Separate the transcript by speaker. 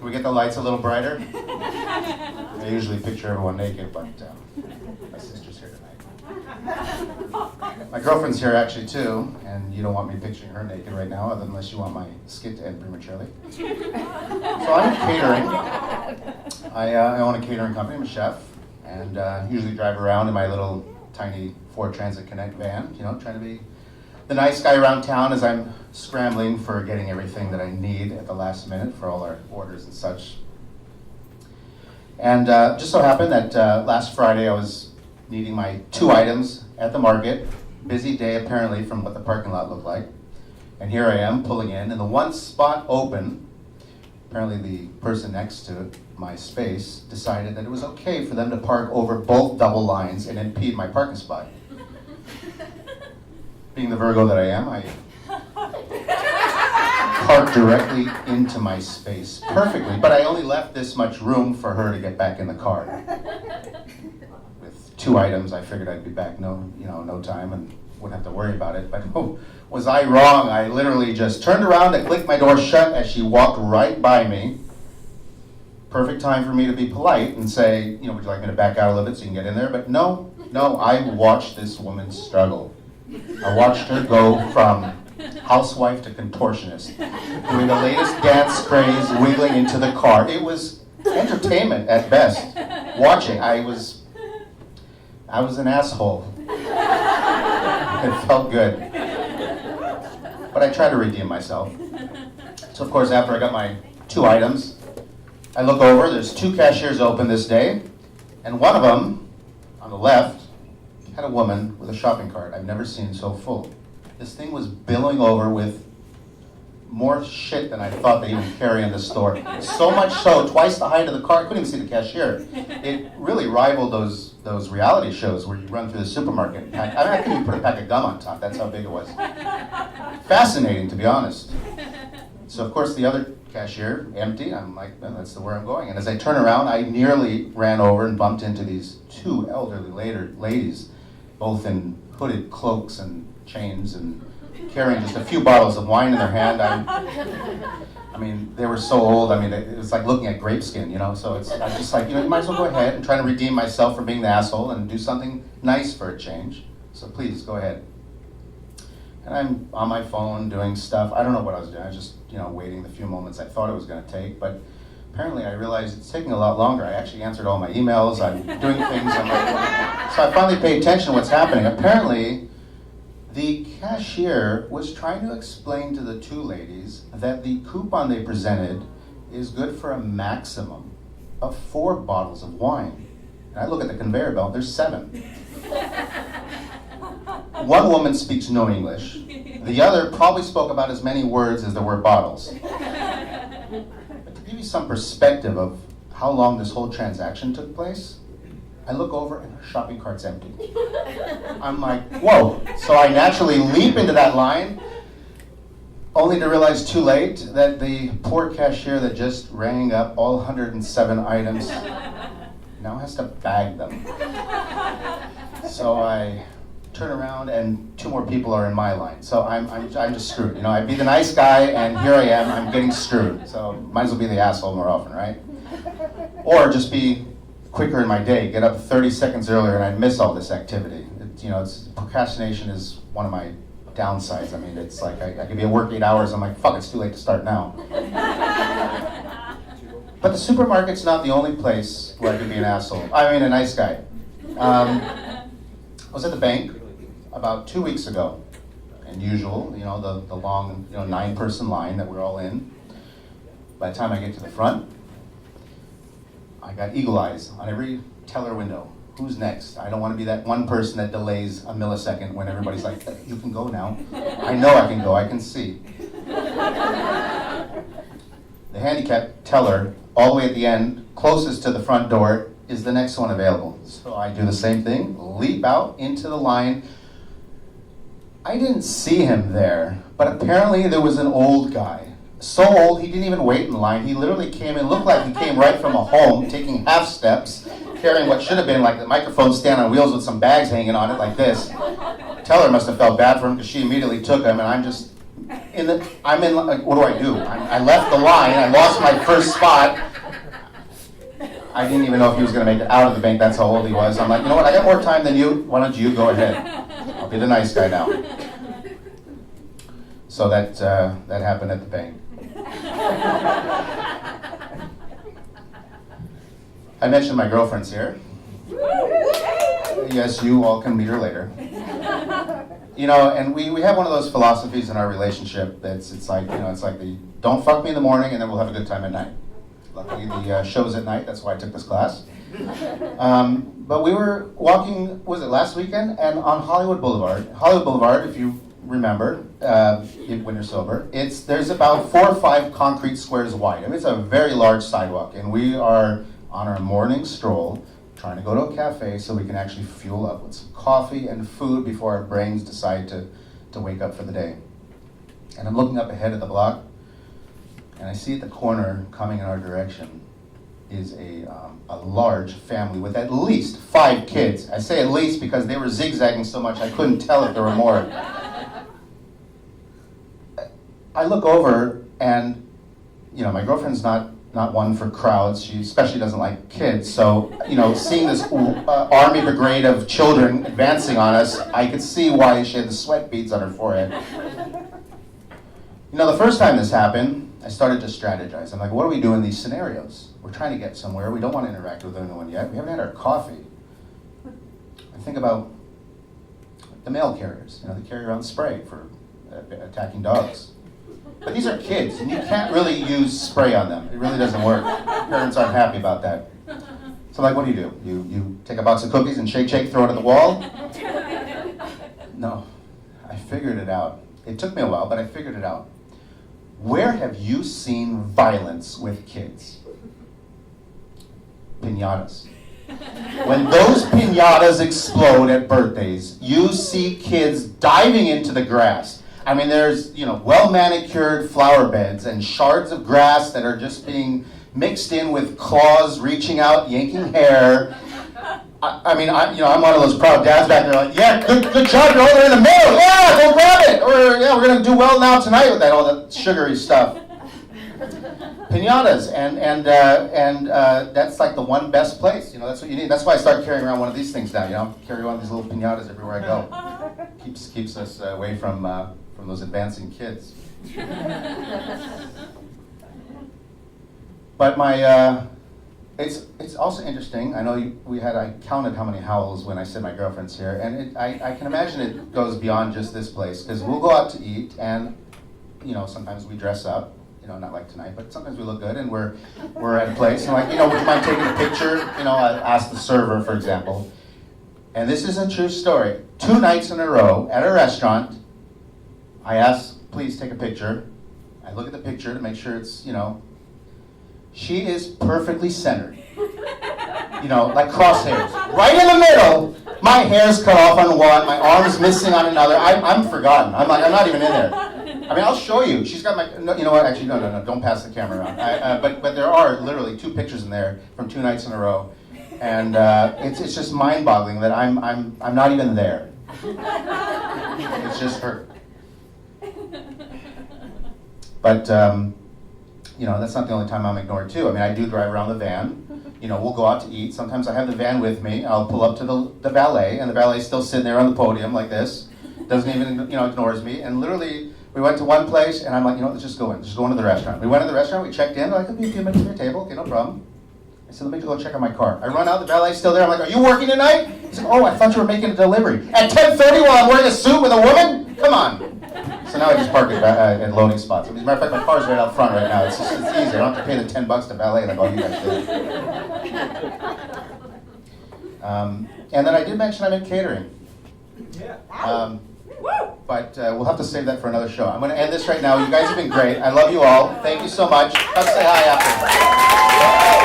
Speaker 1: Can we get the lights a little brighter? I usually picture everyone naked, but my sister's here tonight. My girlfriend's here actually too, and you don't want me picturing her naked right now, unless you want my skit to end prematurely. So I'm catering. I own a catering company. I'm a chef, and usually drive around in my little tiny Ford Transit Connect van, trying to be the nice guy around town as I'm scrambling for getting everything that I need at the last minute for all our orders and such. And just so happened that last Friday I was needing my 2 items at the market. Busy day apparently from what the parking lot looked like. And here I am pulling in, and the one spot open, apparently the person next to my space decided that it was okay for them to park over both double lines and impede my parking spot. Being the Virgo that I am, I parked directly into my space perfectly, but I only left this much room for her to get back in the car. With 2 items, I figured I'd be back no time and wouldn't have to worry about it. But was I wrong? I literally just turned around and clicked my door shut as she walked right by me. Perfect time for me to be polite and say, would you like me to back out a little bit so you can get in there? But no, I watched this woman struggle. I watched her go from housewife to contortionist, doing the latest dance craze, wiggling into the car. It was entertainment at best. Watching, I was an asshole. It felt good. But I tried to redeem myself. So of course, after I got my 2 items, I look over, there's 2 cashiers open this day, and one of them, on the left, had a woman with a shopping cart. I've never seen so full. This thing was billowing over with more shit than I thought they even carry in the store. So much so, twice the height of the cart. I couldn't even see the cashier. It really rivaled those reality shows where you run through the supermarket. I couldn't even put a pack of gum on top. That's how big it was. Fascinating, to be honest. So of course the other cashier, empty. I'm like, well, that's where I'm going. And as I turn around, I nearly ran over and bumped into these 2 elderly ladies, both in hooded cloaks and chains and carrying just a few bottles of wine in their hand. I mean, they were so old. I mean, it was like looking at grape skin, So I was just like, you might as well go ahead and try to redeem myself for being the asshole and do something nice for a change. So please, go ahead. And I'm on my phone doing stuff. I don't know what I was doing. I was just, waiting the few moments I thought it was going to take. But apparently I realized it's taking a lot longer. I actually answered all my emails. I'm doing things. So I finally paid attention to what's happening. Apparently, the cashier was trying to explain to the 2 ladies that the coupon they presented is good for a maximum of 4 bottles of wine. And I look at the conveyor belt, there's 7. One woman speaks no English. The other probably spoke about as many words as there were bottles. But to give you some perspective of how long this whole transaction took place, I look over and her shopping cart's empty. I'm like, whoa. So I naturally leap into that line, only to realize too late that the poor cashier that just rang up all 107 items now has to bag them. So I turn around and 2 more people are in my line. So I'm just screwed. I'd be the nice guy and here I am, I'm getting screwed. So might as well be the asshole more often, right? Or just be quicker in my day, get up 30 seconds earlier and I'd miss all this activity. Procrastination is one of my downsides. I mean, it's like I could be at work 8 hours, I'm like, fuck, it's too late to start now. But the supermarket's not the only place where I could be an asshole. I mean, a nice guy. I was at the bank about 2 weeks ago, and usual, the long, 9-person line that we're all in. By the time I get to the front, I got eagle eyes on every teller window. Who's next? I don't want to be that one person that delays a millisecond when everybody's like, you can go now. I know I can go, I can see. The handicapped teller, all the way at the end, closest to the front door, is the next one available. So I do the same thing, leap out into the line. I didn't see him there, but apparently there was an old guy. So old, he didn't even wait in line. He literally came in, looked like he came right from a home, taking half steps, carrying what should have been like the microphone stand on wheels with some bags hanging on it like this. Teller must have felt bad for him because she immediately took him, and I'm just what do I do? I left the line, I lost my first spot. I didn't even know if he was going to make it out of the bank, that's how old he was. I'm like, you know what, I got more time than you, why don't you go ahead? I'll be the nice guy now. So that happened at the bank. I mentioned my girlfriend's here. Yes, you all can meet her later. You know, and we have one of those philosophies in our relationship that's it's like the don't fuck me in the morning and then we'll have a good time at night. Luckily the show's at night, that's why I took this class. But we were walking, was it last weekend? And on Hollywood Boulevard, if you remember, when you're sober, there's about 4 or 5 concrete squares wide. I mean, it's a very large sidewalk, and we are on our morning stroll, trying to go to a cafe so we can actually fuel up with some coffee and food before our brains decide to wake up for the day. And I'm looking up ahead at the block, and I see at the corner coming in our direction is a large family with at least 5 kids. I say at least because they were zigzagging so much I couldn't tell if there were more. I look over and, you know, my girlfriend's not one for crowds. She especially doesn't like kids. So, you know, seeing this army brigade of children advancing on us, I could see why she had the sweat beads on her forehead. You know, the first time this happened, I started to strategize. I'm like, what do we do in these scenarios? We're trying to get somewhere. We don't want to interact with anyone yet. We haven't had our coffee. I think about the mail carriers. You know, they carry around spray for attacking dogs. But these are kids, and you can't really use spray on them. It really doesn't work. Parents aren't happy about that. So like, what do? You take a box of cookies and shake, throw it at the wall? No, I figured it out. It took me a while, but I figured it out. Where have you seen violence with kids? Piñatas. When those piñatas explode at birthdays, you see kids diving into the grass. I mean, there's, you know, well-manicured flower beds and shards of grass that are just being mixed in with claws reaching out, yanking hair. I'm one of those proud dads back there like, yeah, good job, you're over there in the middle. Yeah, go grab it. Or, yeah, we're going to do well now tonight with all that sugary stuff. Piñatas, and that's like the one best place. You know, that's what you need. That's why I start carrying around one of these things now. You know, carry one of these little piñatas everywhere I go. Keeps us away from those advancing kids. But it's also interesting. I know I counted how many howls when I said my girlfriend's here, and I can imagine it goes beyond just this place, because we'll go out to eat, and you know, sometimes we dress up. You know, not like tonight, but sometimes we look good, and we're at a place, and like, you know, would you mind taking a picture? You know, I asked the server, for example, and this is a true story. 2 nights in a row at a restaurant, I asked, please take a picture. I look at the picture to make sure it's, you know, she is perfectly centered. You know, like crosshairs. Right in the middle, my hair's cut off on one, my arm's missing on another. I'm forgotten. I'm not even in there. I mean, I'll show you. She's got my. No, you know what? Actually, no. Don't pass the camera around. But there are literally 2 pictures in there from 2 nights in a row, and it's just mind-boggling that I'm not even there. It's just her. But you know, that's not the only time I'm ignored too. I mean, I do drive around the van. You know, we'll go out to eat. Sometimes I have the van with me. I'll pull up to the valet, and the valet's still sitting there on the podium like this. Doesn't even, you know, ignores me. And literally, we went to one place, and I'm like, you know what, let's just go in. Just go into the restaurant. We went to the restaurant, we checked in. They're like, it'll be a few minutes to your table. Okay, no problem. I said, let me go check on my car. I run out, the valet's still there. I'm like, are you working tonight? He said, oh, I thought you were making a delivery. At 10:30 while I'm wearing a suit with a woman? Come on. So now I just park at loading spots. As a matter of fact, my car's right out front right now. It's easy. I don't have to pay the $10 to valet like all you guys did. And then I did mention I'm in catering. Yeah. But we'll have to save that for another show. I'm going to end this right now. You guys have been great. I love you all. Thank you so much. Come say hi after.